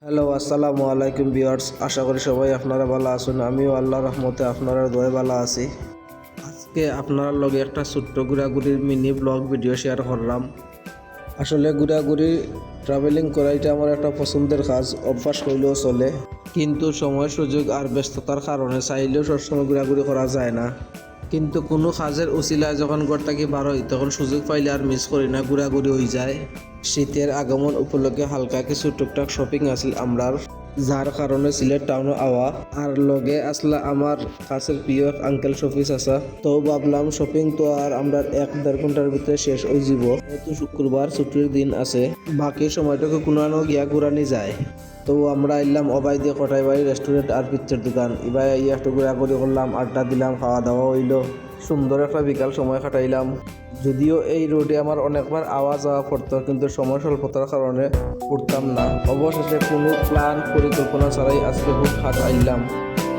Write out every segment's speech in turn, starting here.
Hello আসসালামু আলাইকুম viewers, আশা করি সবাই আপনারা ভালো আছেন। আমিও আল্লাহর রহমতে আপনারা দোয়া ভালো আছি। আজকে আপনার লগে একটা ছোট্ট ঘোরাঘুরির মিনি ব্লগ ভিডিও শেয়ার করলাম। আসলে ঘোরাঘুরি ট্রাভেলিং করা এটা আমার একটা পছন্দের কাজ, অভ্যাস করলেও চলে, কিন্তু সময় সুযোগ আর ব্যস্ততার কারণে চাইলেও সবসময় ঘোরাঘুরি করা যায় না। কিন্তু কোনো কাজের উচিলায় যখন ঘর থেকে বার হই তখন সুযোগ পাইলে আর মিস করি না, ঘোরাঘুরি হয়ে যায়। শীতের আগমন উপলক্ষে হালকা কিছু টুকটাক শপিং আছিল আমরার, যার কারণে সিলেট টাউনে আওয়া আর লগে আসলা আমার কাছের প্রিয় আঙ্কেল শফিস আসা। তো ভাবলাম শপিং তো আর আমরা 1-1.5 ঘন্টার ভিতরে শেষ হয়ে যাব, যেহেতু শুক্রবার ছুটির দিন আছে, বাকি সময়টাকে কোনো গিয়া ঘুরানি যায়। তো আমরা এলাম অবাই দিয়ে কটাই বাড়ি রেস্টুরেন্ট আর পিকচার দোকান, এবার এই একটু ঘোরাঘুরি করলাম, আড্ডা দিলাম, খাওয়া দাওয়া হইলো, সুন্দর একটা বিকাল সময় কাটাইলাম। যদিও এই রোডে আমার অনেকবার আওয়া যাওয়া পড়তো, কিন্তু সময় স্বল্পতার কারণে উঠতাম না। অবশেষে কোনো প্ল্যান পরিকল্পনা ছাড়াই আজকে হুটহাট আইলাম।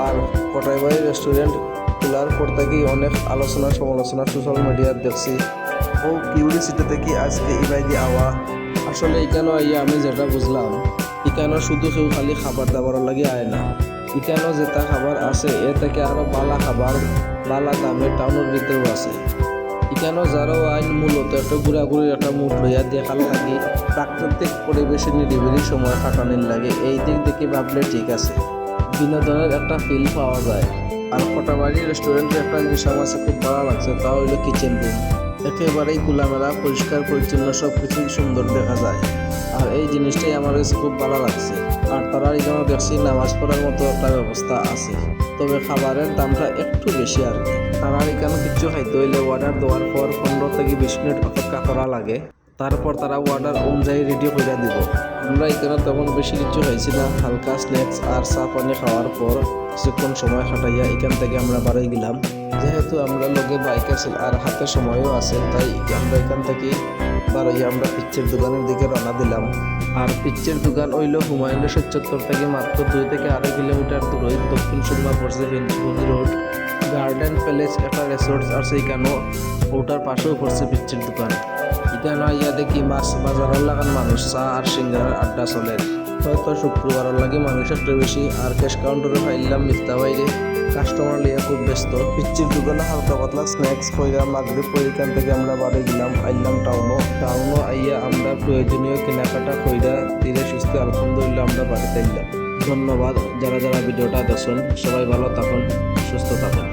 আর কটাইবাড়ি রেস্টুরেন্ট খোলার পর থেকেই অনেক আলোচনা সমালোচনা সোশ্যাল মিডিয়ার দেখছি ও কিউরিসিটি থেকে আজকে ইবাই দিয়ে আওয়া। আসলে এখানে আইয়া আমি যেটা বুঝলাম, এখানে শুধু কেউ খালি খাবার দাবার লাগে আয় না, এখানে যেটা খাবার আছে এর থেকে আরও বালা খাবার বালা দামে টাউনের ভিতরেও আছে। এখানেও যারাও আইন মূলত একটা ঘোরাঘুরির একটা মুড লইয়া দেখাল লাগে, প্রাকৃতিক পরিবেশে নিরিবিলি সময় কাটানোর লাগে, এই দিক থেকে ভাবলে ঠিক আছে, বিনোদনের একটা ফিল পাওয়া যায়। আর কটাবাড়ি রেস্টুরেন্টের একটা জিনিস আমার কাছে খুব ভালো লাগছে, তা হইলো কিচেন রুম। একেবারেই খোলামেলা, পরিষ্কার পরিচ্ছন্ন, সব কিছুই সুন্দর দেখা যায়, আর এই জিনিসটাই আমার কাছে খুব ভালো লাগছে। আর তারা এখানে দেখছি নামাজ পড়ার মতো একটা ব্যবস্থা আছে, তবে খাবারের দামটা একটু বেশি আর কি। তারা এখানে কিছু খাইতে হইলে অর্ডার দেওয়ার পর 15 থেকে 20 মিনিট অপেক্ষা করা লাগে, তারপর তারা অর্ডার অনুযায়ী রেডি করে দিব। আমরা এখানে তখন বেশি কিছু খাইছি না, হালকা স্ন্যাক্স আর চা পানি খাওয়ার পর কিছুক্ষণ সময় কাটাইয়া এখান থেকে আমরা বাড়ি গেলাম। যেহেতু আমরা লগে বাইক আছে আর হাতে সময়ও আছে, তাই আমরা এখান থেকে বাড়াইয়া আমরা পিচ্ছের দোকানের দিকে রওনা দিলাম। আর পিচ্ছের দোকান হইল হুমায়ুন রেশদ চত্বর থেকে মাত্র 2 থেকে 2.5 কিলোমিটার দূরে, দক্ষিণ সুরমা পড়ছে বেঞ্চবন্দি রোড। গার্ডেন প্যালেস একটা রিসোর্ট আছে এখানেও, ওটার পাশেও পড়ছে পিচ্ছের দোকান। এখানে ইয়া দেখি মাছ বাজারের লাগান মানুষ চা আর সিঙ্গারার আড্ডা চলে। হয়তো শুক্রবারের লাগে মানুষ একটু বেশি। আর ক্যাশ কাউন্টারে ফাইলাম মিথ্যা বাইরে, কাস্টমার লিয়া খুব ব্যস্ত। পিচ্চির দোকানে হালকা পাতলা স্ন্যাক্স কইরা মাগরিব পর এখান থেকে আমরা বাড়ি গেলাম, আইলাম টাউনও আইয়া আমরা প্রয়োজনীয় কেনাকাটা কইরা ধীরে সুস্থে আলহামদুলিল্লাহ আমরা বাড়িতে এলাম। ধন্যবাদ যারা যারা ভিডিওটা দেখছেন, সবাই ভালো থাকুন, সুস্থ থাকুন।